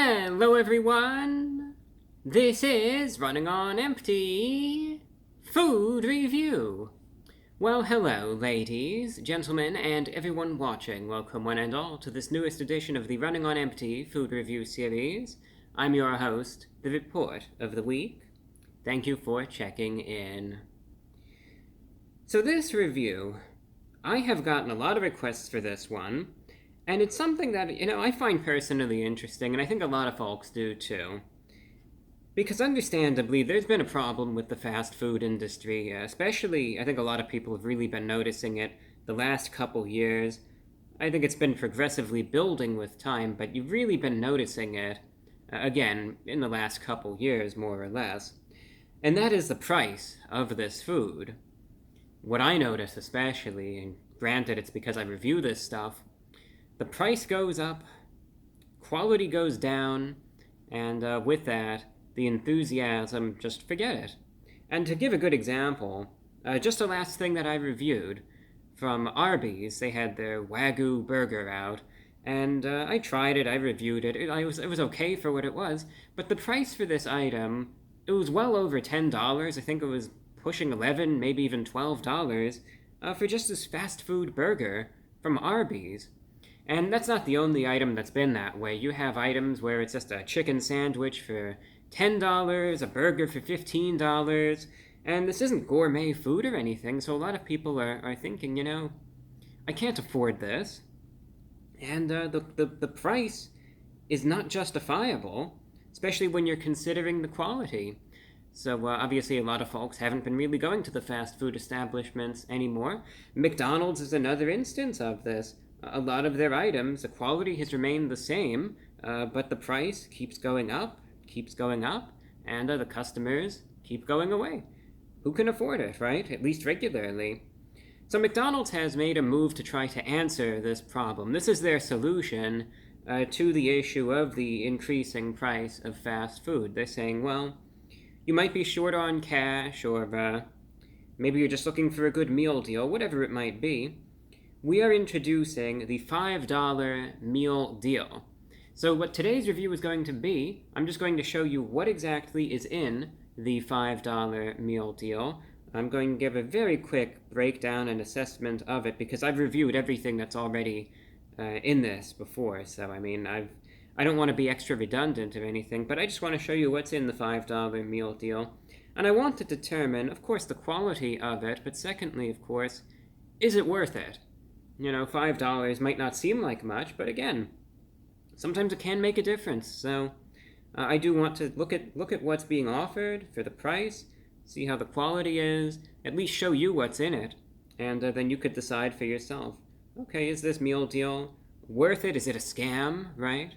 Hello everyone! This is Running on Empty Food Review. Well, hello ladies, gentlemen, and everyone watching. Welcome one and all to this newest edition of the Running on Empty Food Review series. I'm your host, The Report of the Week. Thank you for checking in. So this review, I have gotten a lot of requests for this one. And it's something that, I find personally interesting, and I think a lot of folks do too. Because understandably, there's been a problem with the fast food industry, especially, I think a lot of people have really been noticing it the last couple years. I think it's been progressively building with time, but you've really been noticing it, again, in the last couple years, more or less. And that is the price of this food. What I notice especially, and granted it's because I review this stuff, the price goes up, quality goes down, and with that, the enthusiasm, just forget it. And to give a good example, just the last thing that I reviewed, from Arby's, they had their Wagyu burger out, and I tried it, I reviewed it, it was okay for what it was, but the price for this item, it was well over $10, I think it was pushing $11, maybe even $12, for just this fast food burger from Arby's. And that's not the only item that's been that way. You have items where it's just a chicken sandwich for $10, a burger for $15, and this isn't gourmet food or anything, so a lot of people are thinking, I can't afford this. And the price is not justifiable, especially when you're considering the quality. So obviously a lot of folks haven't been really going to the fast food establishments anymore. McDonald's is another instance of this. A lot of their items, the quality has remained the same, but the price keeps going up, and the customers keep going away. Who can afford it, right? At least regularly. So McDonald's has made a move to try to answer this problem. This is their solution to the issue of the increasing price of fast food. They're saying, well, you might be short on cash, or maybe you're just looking for a good meal deal, whatever it might be. We are introducing the $5 meal deal. So what today's review is going to be, I'm just going to show you what exactly is in the $5 meal deal. I'm going to give a very quick breakdown and assessment of it because I've reviewed everything that's already in this before. So, I don't want to be extra redundant or anything, but I just want to show you what's in the $5 meal deal. And I want to determine, of course, the quality of it, but secondly, of course, is it worth it? $5 might not seem like much, but again, sometimes it can make a difference. So I do want to look at what's being offered for the price, see how the quality is, at least show you what's in it, and then you could decide for yourself. Okay, is this meal deal worth it? Is it a scam, right?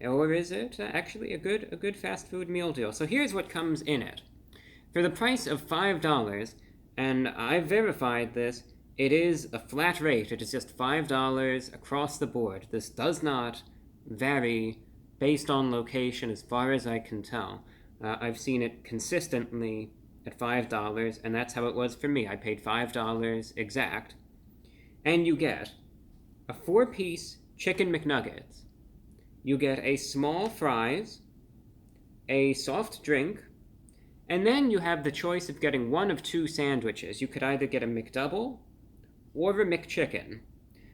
Or is it actually a good fast food meal deal? So here's what comes in it. For the price of $5, and I've verified this, it is a flat rate. It is just $5 across the board. This does not vary based on location as far as I can tell. I've seen it consistently at $5, and that's how it was for me. I paid $5 exact. And you get a 4-piece chicken McNuggets. You get a small fries, a soft drink, and then you have the choice of getting one of two sandwiches. You could either get a McDouble or a McChicken.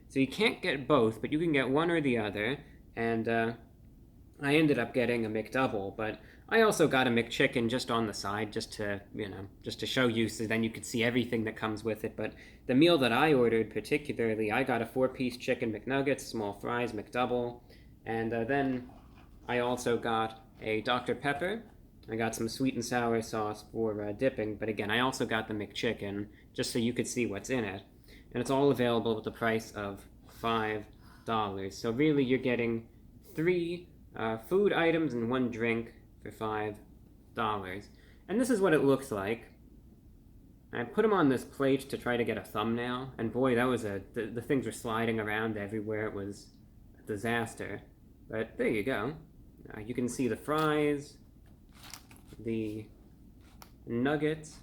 So you can't get both, but you can get one or the other, and I ended up getting a McDouble, but I also got a McChicken just on the side, just to show you, so then you could see everything that comes with it. But the meal that I ordered particularly, I got a 4-piece chicken McNuggets, small fries, McDouble, and then I also got a Dr. Pepper. I got some sweet and sour sauce for dipping, but again, I also got the McChicken, just so you could see what's in it. And it's all available at the price of $5. So really, you're getting 3 food items and 1 drink for $5. And this is what it looks like. I put them on this plate to try to get a thumbnail, and boy, that was the things were sliding around everywhere. It was a disaster. But there you go. You can see the fries, the nuggets,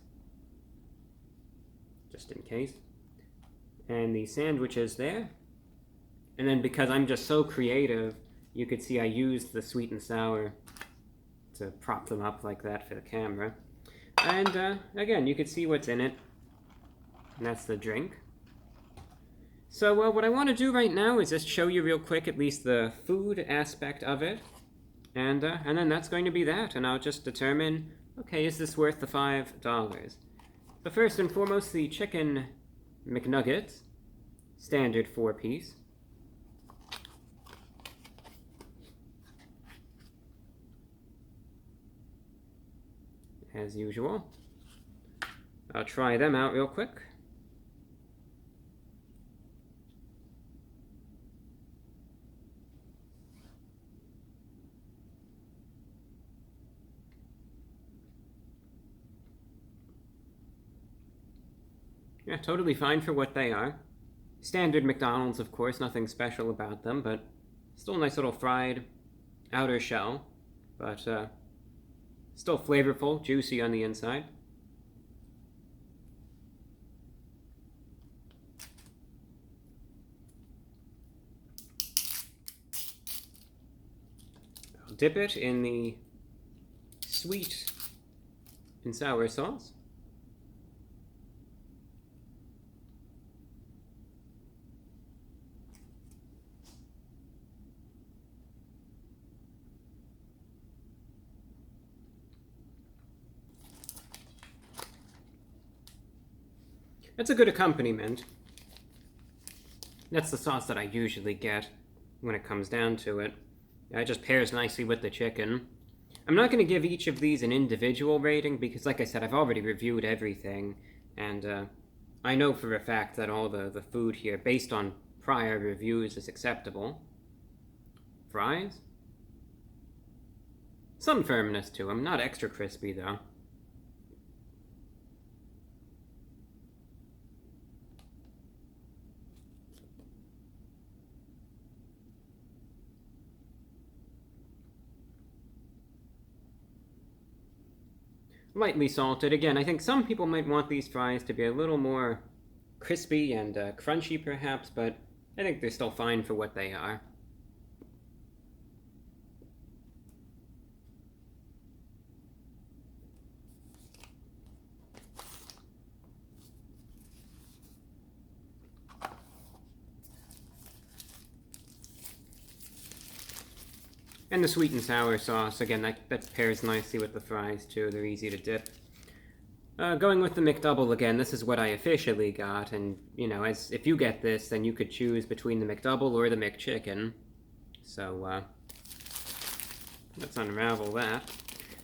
just in case, and the sandwiches there. And then because I'm just so creative, You could see I used the sweet and sour to prop them up like that for the camera. And again, you could see what's in it. And that's the drink. So what I want to do right now is just show you real quick at least the food aspect of it. And then that's going to be that. And I'll just determine, okay, is this worth the $5? But first and foremost, the Chicken McNuggets. Standard 4-piece. As usual. I'll try them out real quick. Yeah, totally fine for what they are. Standard McDonald's, of course, nothing special about them, but still a nice little fried outer shell, but still flavorful, juicy on the inside. I'll dip it in the sweet and sour sauce. That's a good accompaniment. That's the sauce that I usually get when it comes down to it. It just pairs nicely with the chicken. I'm not going to give each of these an individual rating because, like I said, I've already reviewed everything. And I know for a fact that all the food here, based on prior reviews, is acceptable. Fries? Some firmness to them, not extra crispy though. Lightly salted. Again, I think some people might want these fries to be a little more crispy and crunchy perhaps, but I think they're still fine for what they are. And the sweet and sour sauce, again, that pairs nicely with the fries too. They're easy to dip. Going with the McDouble again, this is what I officially got, and you know, as if you get this, then you could choose between the McDouble or the McChicken. So let's unravel that.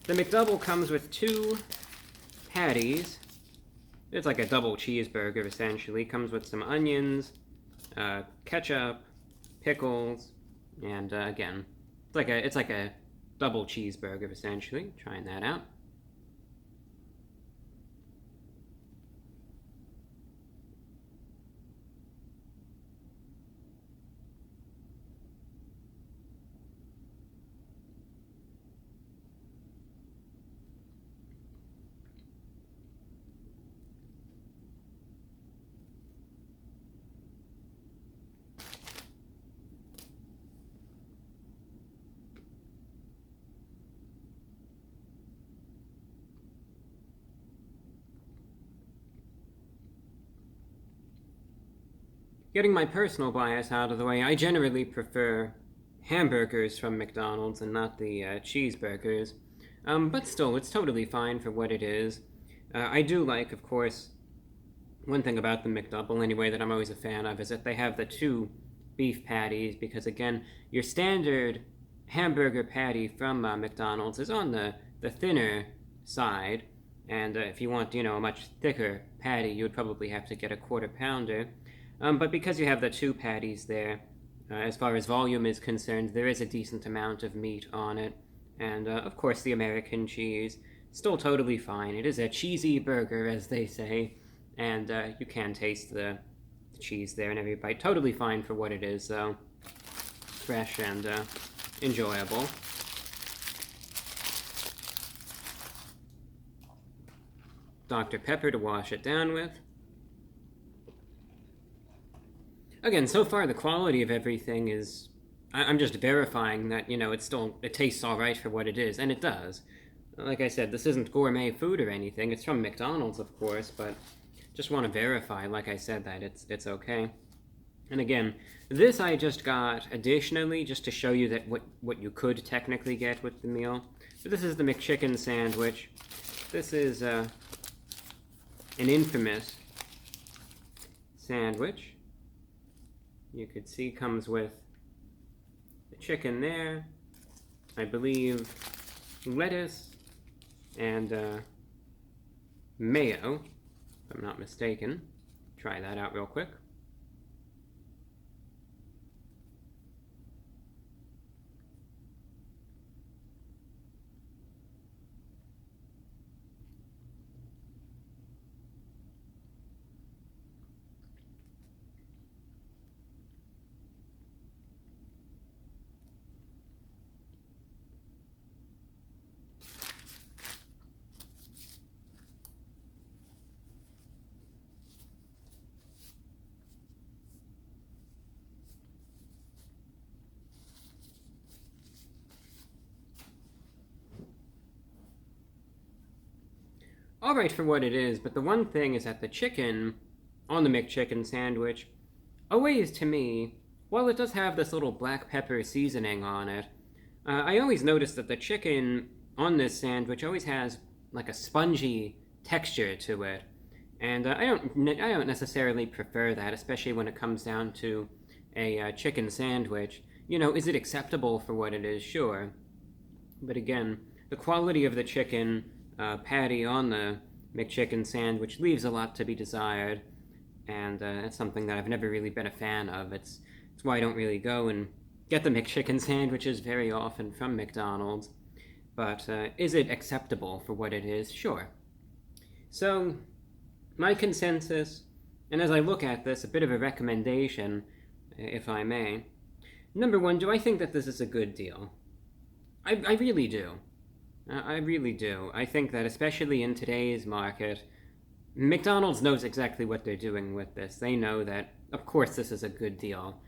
The McDouble comes with 2 patties. It's like a double cheeseburger essentially. Comes with some onions, ketchup, pickles, and again, it's like a double cheeseburger essentially. Trying that out. Getting my personal bias out of the way, I generally prefer hamburgers from McDonald's and not the cheeseburgers. But still, it's totally fine for what it is. I do like, of course, one thing about the McDouble, anyway, that I'm always a fan of, is that they have the 2 beef patties, because again, your standard hamburger patty from McDonald's is on the thinner side, and if you want, a much thicker patty, you would probably have to get a quarter pounder. But because you have the 2 patties there, as far as volume is concerned, there is a decent amount of meat on it. And, of course, the American cheese, still totally fine. It is a cheesy burger, as they say, and you can taste the cheese there in every bite. Totally fine for what it is, though. Fresh and enjoyable. Dr. Pepper to wash it down with. Again, so far the quality of everything is I'm just verifying that, it tastes all right for what it is, and it does. Like I said, this isn't gourmet food or anything. It's from McDonald's, of course, but just want to verify, like I said, that it's okay. And again, this I just got additionally, just to show you that what you could technically get with the meal. So this is the McChicken Sandwich. This is an infamous sandwich. You could see comes with the chicken there, I believe lettuce and mayo, if I'm not mistaken. Try that out real quick. Alright for what it is, but the one thing is that the chicken on the McChicken Sandwich always, to me, while it does have this little black pepper seasoning on it, I always notice that the chicken on this sandwich always has like a spongy texture to it. And I don't necessarily prefer that, especially when it comes down to a chicken sandwich. Is it acceptable for what it is? Sure. But again, the quality of the chicken patty on the McChicken Sandwich leaves a lot to be desired, and it's something that I've never really been a fan of. It's why I don't really go and get the McChicken Sandwiches very often from McDonald's. But is it acceptable for what it is? Sure. So, my consensus, and as I look at this, a bit of a recommendation, if I may. Number one, do I think that this is a good deal? I really do. I really do. I think that especially in today's market, McDonald's knows exactly what they're doing with this. They know that, of course, this is a good deal.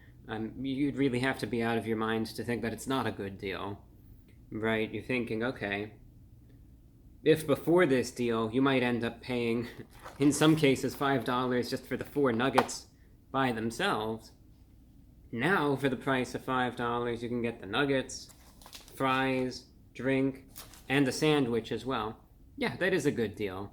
You'd really have to be out of your mind to think that it's not a good deal. Right? You're thinking, okay, if before this deal, you might end up paying, in some cases, $5 just for the 4 nuggets by themselves. Now, for the price of $5, you can get the nuggets, fries, drink, and the sandwich as well. Yeah, that is a good deal.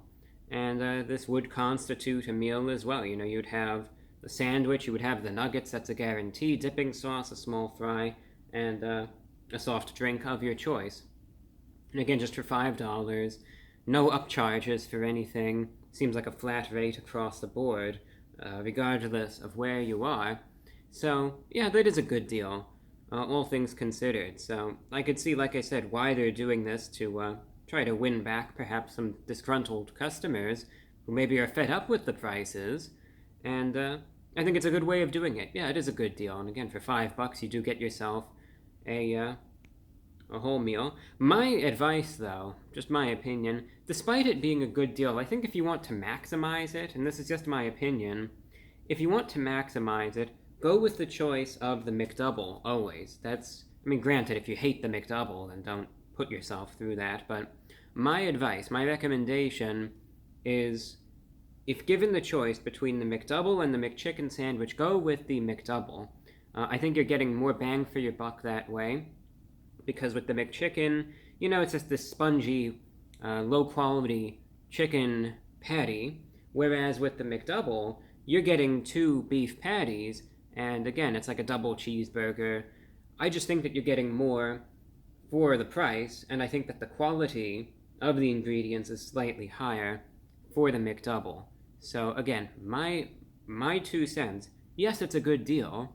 And this would constitute a meal as well. You'd have the sandwich, you would have the nuggets, that's a guarantee, dipping sauce, a small fry, and a soft drink of your choice. And again, just for $5, no upcharges for anything. Seems like a flat rate across the board, regardless of where you are. So, yeah, that is a good deal. All things considered. So I could see, like I said, why they're doing this to try to win back perhaps some disgruntled customers who maybe are fed up with the prices. And I think it's a good way of doing it. Yeah, it is a good deal. And again, for $5, you do get yourself a whole meal. My advice, though, just my opinion, despite it being a good deal, I think if you want to maximize it, and this is just my opinion, if you want to maximize it, go with the choice of the McDouble, always. Granted, if you hate the McDouble, then don't put yourself through that, but my advice, my recommendation is, if given the choice between the McDouble and the McChicken Sandwich, go with the McDouble. I think you're getting more bang for your buck that way, because with the McChicken, it's just this spongy, low-quality chicken patty, whereas with the McDouble, you're getting 2 beef patties, and again, it's like a double cheeseburger. I just think that you're getting more for the price, and I think that the quality of the ingredients is slightly higher for the McDouble. So again, my 2 cents, yes, it's a good deal.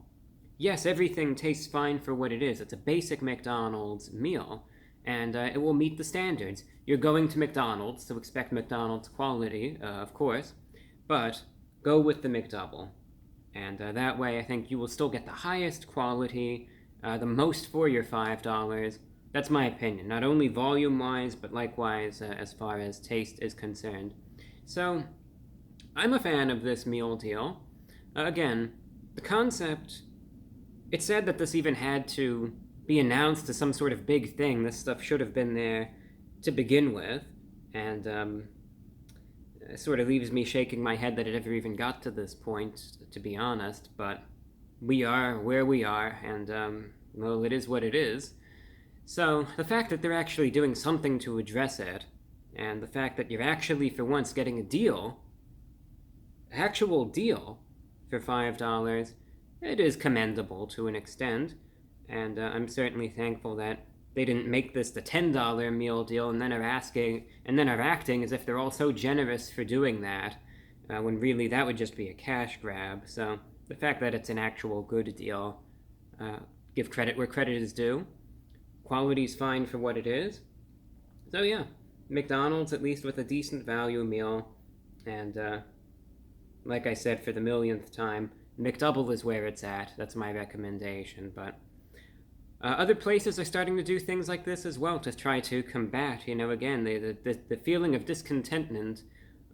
Yes, everything tastes fine for what it is. It's a basic McDonald's meal, and it will meet the standards. You're going to McDonald's, so expect McDonald's quality, of course, but go with the McDouble. And that way, I think you will still get the highest quality, the most for your $5. That's my opinion, not only volume-wise, but likewise as far as taste is concerned. So, I'm a fan of this meal deal. Again, the concept It's sad that this even had to be announced as some sort of big thing. This stuff should have been there to begin with, and it sort of leaves me shaking my head that it ever even got to this point, to be honest, but we are where we are, and, well, it is what it is. So, the fact that they're actually doing something to address it, and the fact that you're actually, for once, getting a deal, actual deal, for $5, it is commendable to an extent, and I'm certainly thankful that they didn't make this the $10 meal deal and then are acting as if they're all so generous for doing that, when really that would just be a cash grab. So the fact that it's an actual good deal, give credit where credit is due. Quality's fine for what it is. So yeah, McDonald's at least with a decent value meal, and like I said for the millionth time, McDouble is where it's at. That's my recommendation, but other places are starting to do things like this as well to try to combat, again, the feeling of discontentment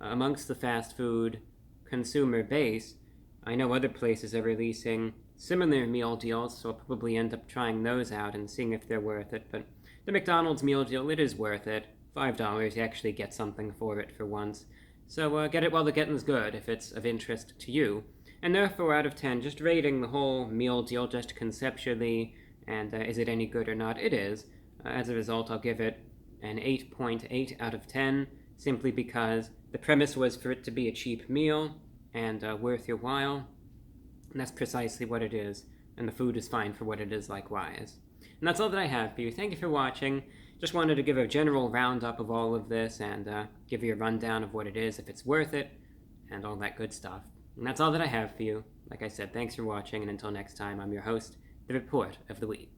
amongst the fast food consumer base. I know other places are releasing similar meal deals, so I'll probably end up trying those out and seeing if they're worth it, but the McDonald's meal deal, it is worth it. $5, you actually get something for it for once. So get it while the getting's good, if it's of interest to you. And therefore, out of 10, just rating the whole meal deal just conceptually, and is it any good or not? It is. As a result, I'll give it an 8.8 out of 10, simply because the premise was for it to be a cheap meal and worth your while, and that's precisely what it is, and the food is fine for what it is likewise. And that's all that I have for you. Thank you for watching. Just wanted to give a general roundup of all of this and give you a rundown of what it is, if it's worth it, and all that good stuff. And that's all that I have for you. Like I said, thanks for watching, and until next time, I'm your host, The Report of the Week.